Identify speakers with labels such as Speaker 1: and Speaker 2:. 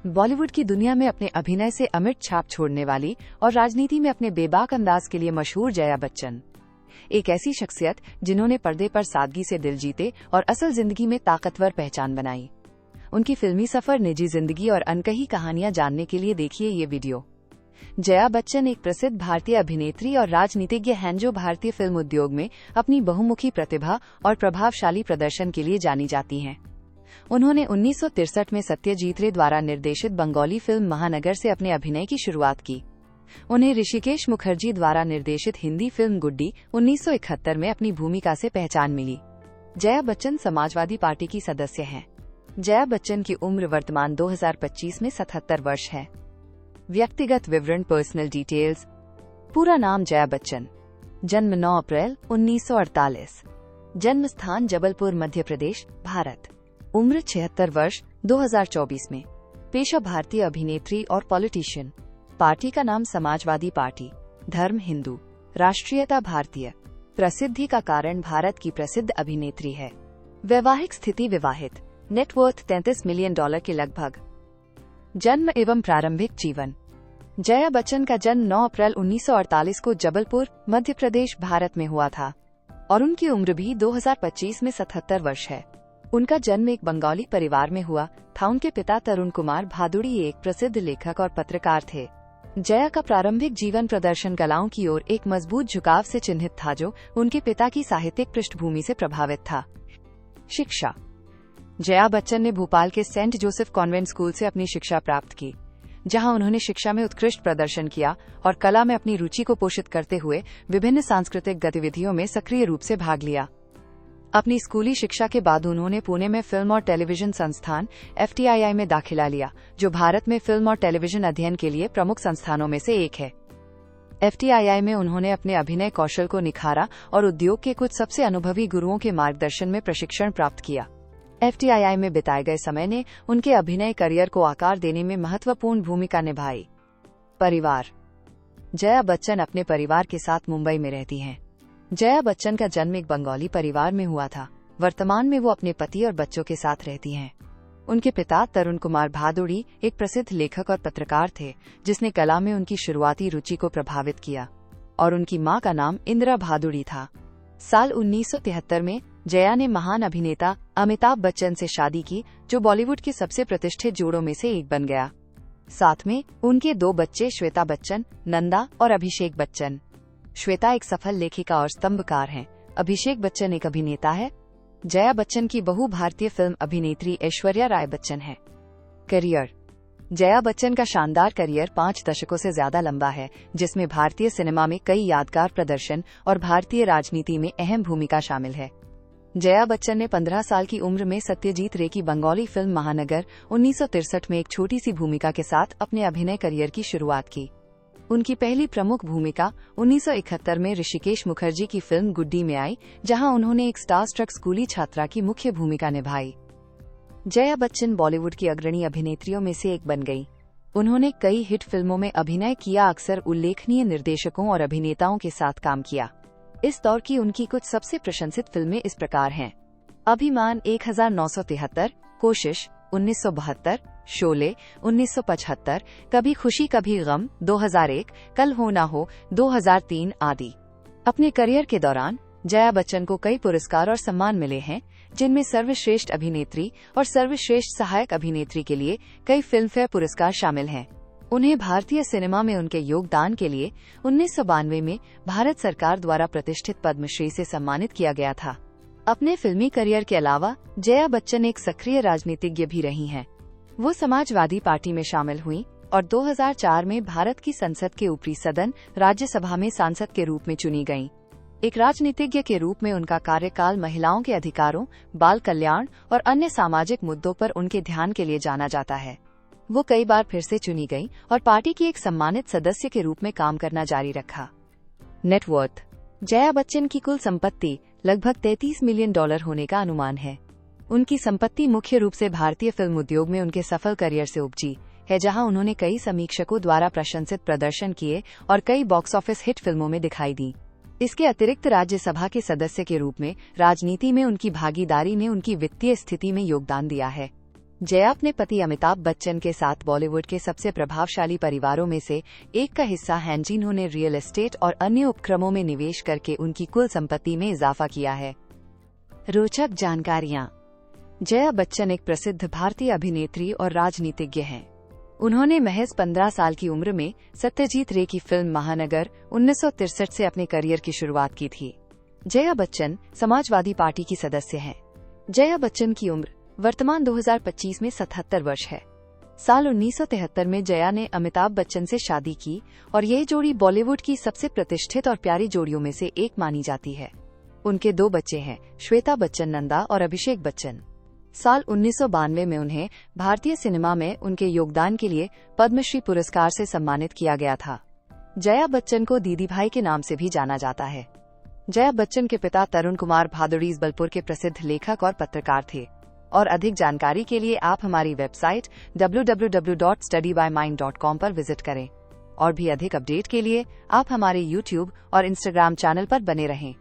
Speaker 1: बॉलीवुड की दुनिया में अपने अभिनय से अमिट छाप छोड़ने वाली और राजनीति में अपने बेबाक अंदाज के लिए मशहूर जया बच्चन एक ऐसी शख्सियत जिन्होंने पर्दे पर सादगी से दिल जीते और असल जिंदगी में ताकतवर पहचान बनाई। उनकी फिल्मी सफर, निजी जिंदगी और अनकही कहानियां जानने के लिए देखिए ये वीडियो। जया बच्चन एक प्रसिद्ध भारतीय अभिनेत्री और राजनीतिज्ञ हैं जो भारतीय फिल्म उद्योग में अपनी बहुमुखी प्रतिभा और प्रभावशाली प्रदर्शन के लिए जानी जाती हैं। उन्होंने 1963 में सत्यजीत रे द्वारा निर्देशित बंगाली फिल्म महानगर से अपने अभिनय की शुरुआत की। उन्हें ऋषिकेश मुखर्जी द्वारा निर्देशित हिंदी फिल्म गुड्डी 1971 में अपनी भूमिका से पहचान मिली। जया बच्चन समाजवादी पार्टी की सदस्य हैं। जया बच्चन की उम्र वर्तमान 2025 में 77 वर्ष है। व्यक्तिगत विवरण, पर्सनल डिटेल्स। पूरा नाम जया बच्चन। जन्म 9 अप्रैल 1948। जन्म स्थान जबलपुर, मध्य प्रदेश, भारत। उम्र 76 वर्ष, 2024 में। पेशा भारतीय अभिनेत्री और पॉलिटिशियन। पार्टी का नाम समाजवादी पार्टी। धर्म हिंदू। राष्ट्रीयता भारतीय। प्रसिद्धि का कारण भारत की प्रसिद्ध अभिनेत्री है। वैवाहिक स्थिति विवाहित। नेटवर्थ $33 मिलियन के लगभग। जन्म एवं प्रारंभिक जीवन। जया बच्चन का जन्म 9 अप्रैल 1948 को जबलपुर, मध्य प्रदेश, भारत में हुआ था और उनकी उम्र भी 2025 में 77 वर्ष है। उनका जन्म एक बंगाली परिवार में हुआ था। उनके पिता तरुण कुमार भादुड़ी एक प्रसिद्ध लेखक और पत्रकार थे। जया का प्रारंभिक जीवन प्रदर्शन कलाओं की ओर एक मजबूत झुकाव से चिन्हित था जो उनके पिता की साहित्यिक पृष्ठभूमि से प्रभावित था। शिक्षा। जया बच्चन ने भोपाल के सेंट जोसेफ कॉन्वेंट स्कूल से अपनी शिक्षा प्राप्त की, जहां उन्होंने शिक्षा में उत्कृष्ट प्रदर्शन किया और कला में अपनी रुचि को पोषित करते हुए विभिन्न सांस्कृतिक गतिविधियों में सक्रिय रूप से भाग लिया। अपनी स्कूली शिक्षा के बाद उन्होंने पुणे में फिल्म और टेलीविजन संस्थान FTII में दाखिला लिया, जो भारत में फिल्म और टेलीविजन अध्ययन के लिए प्रमुख संस्थानों में से एक है। FTII में उन्होंने अपने अभिनय कौशल को निखारा और उद्योग के कुछ सबसे अनुभवी गुरुओं के मार्गदर्शन में प्रशिक्षण प्राप्त किया। FTII में बिताए गए समय ने उनके अभिनय करियर को आकार देने में महत्वपूर्ण भूमिका निभाई। परिवार। जया बच्चन अपने परिवार के साथ मुंबई में रहती हैं। जया बच्चन का जन्म एक बंगाली परिवार में हुआ था। वर्तमान में वो अपने पति और बच्चों के साथ रहती हैं। उनके पिता तरुण कुमार भादुड़ी एक प्रसिद्ध लेखक और पत्रकार थे, जिसने कला में उनकी शुरुआती रुचि को प्रभावित किया, और उनकी मां का नाम इंदिरा भादुड़ी था। साल 1973 में जया ने महान अभिनेता अमिताभ बच्चन से शादी की, जो बॉलीवुड के सबसे प्रतिष्ठित जोड़ों में से एक बन गया। साथ में उनके 2 बच्चे श्वेता बच्चन, नंदा और अभिषेक बच्चन। श्वेता एक सफल लेखिका और स्तंभकार हैं। अभिषेक बच्चन एक अभिनेता है। जया बच्चन की बहू भारतीय फिल्म अभिनेत्री ऐश्वर्या राय बच्चन है। करियर। जया बच्चन का शानदार करियर 5 दशकों से ज्यादा लंबा है, जिसमें भारतीय सिनेमा में कई यादगार प्रदर्शन और भारतीय राजनीति में अहम भूमिका शामिल है। जया बच्चन ने 15 साल की उम्र में सत्यजीत रे की बंगाली फिल्म महानगर 1963 में एक छोटी सी भूमिका के साथ अपने अभिनय करियर की शुरुआत की। उनकी पहली प्रमुख भूमिका 1971 में ऋषिकेश मुखर्जी की फिल्म गुड्डी में आई, जहां उन्होंने एक स्टारस्ट्रक स्कूली छात्रा की मुख्य भूमिका निभाई। जया बच्चन बॉलीवुड की अग्रणी अभिनेत्रियों में से एक बन गई। उन्होंने कई हिट फिल्मों में अभिनय किया, अक्सर उल्लेखनीय निर्देशकों और अभिनेताओं के साथ काम किया। इस दौर की उनकी कुछ सबसे प्रशंसित फिल्में इस प्रकार हैं: अभिमान 1973, कोशिश 1972, शोले 1975, कभी खुशी कभी गम 2001, कल हो ना हो 2003 आदि। अपने करियर के दौरान जया बच्चन को कई पुरस्कार और सम्मान मिले हैं, जिनमें सर्वश्रेष्ठ अभिनेत्री और सर्वश्रेष्ठ सहायक अभिनेत्री के लिए कई फिल्मफेयर पुरस्कार शामिल हैं। उन्हें भारतीय सिनेमा में उनके योगदान के लिए 1992 में भारत सरकार द्वारा प्रतिष्ठित पद्मश्री से सम्मानित किया गया था। अपने फिल्मी करियर के अलावा जया बच्चन एक सक्रिय राजनीतिज्ञ भी रही हैं। वो समाजवादी पार्टी में शामिल हुई और 2004 में भारत की संसद के ऊपरी सदन राज्यसभा में सांसद के रूप में चुनी गईं। एक राजनीतिज्ञ के रूप में उनका कार्यकाल महिलाओं के अधिकारों, बाल कल्याण और अन्य सामाजिक मुद्दों पर उनके ध्यान के लिए जाना जाता है। वो कई बार फिर से चुनी गईं और पार्टी की एक सम्मानित सदस्य के रूप में काम करना जारी रखा। नेटवर्थ। जया बच्चन की कुल संपत्ति लगभग $33 मिलियन होने का अनुमान है। उनकी संपत्ति मुख्य रूप से भारतीय फिल्म उद्योग में उनके सफल करियर से उपजी है, जहां उन्होंने कई समीक्षकों द्वारा प्रशंसित प्रदर्शन किए और कई बॉक्स ऑफिस हिट फिल्मों में दिखाई दी। इसके अतिरिक्त राज्यसभा के सदस्य के रूप में राजनीति में उनकी भागीदारी ने उनकी वित्तीय स्थिति में योगदान दिया है। जया अपने पति अमिताभ बच्चन के साथ बॉलीवुड के सबसे प्रभावशाली परिवारों में से एक का हिस्सा हैं, जिन्होंने रियल एस्टेट और अन्य उपक्रमों में निवेश करके उनकी कुल संपत्ति में इजाफा किया है। रोचक जानकारियां। जया बच्चन एक प्रसिद्ध भारतीय अभिनेत्री और राजनीतिज्ञ हैं। उन्होंने महज 15 साल की उम्र में सत्यजीत रे की फिल्म महानगर 1963 से अपने करियर की शुरुआत की थी। जया बच्चन समाजवादी पार्टी की सदस्य हैं। जया बच्चन की उम्र वर्तमान 2025 में 77 वर्ष है। साल 1973 में जया ने अमिताभ बच्चन से शादी की और यह जोड़ी बॉलीवुड की सबसे प्रतिष्ठित और प्यारी जोड़ियों में से एक मानी जाती है। उनके 2 बच्चे हैं, श्वेता बच्चन नंदा और अभिषेक बच्चन। साल 1992 में उन्हें भारतीय सिनेमा में उनके योगदान के लिए पद्मश्री पुरस्कार से सम्मानित किया गया था। जया बच्चन को दीदी भाई के नाम से भी जाना जाता है। जया बच्चन के पिता तरुण कुमार भादुड़ी जबलपुर के प्रसिद्ध लेखक और पत्रकार थे। और अधिक जानकारी के लिए आप हमारी वेबसाइट www.studybymind.com पर विजिट करें। और भी अधिक अपडेट के लिए आप हमारे YouTube और Instagram चैनल पर बने रहें।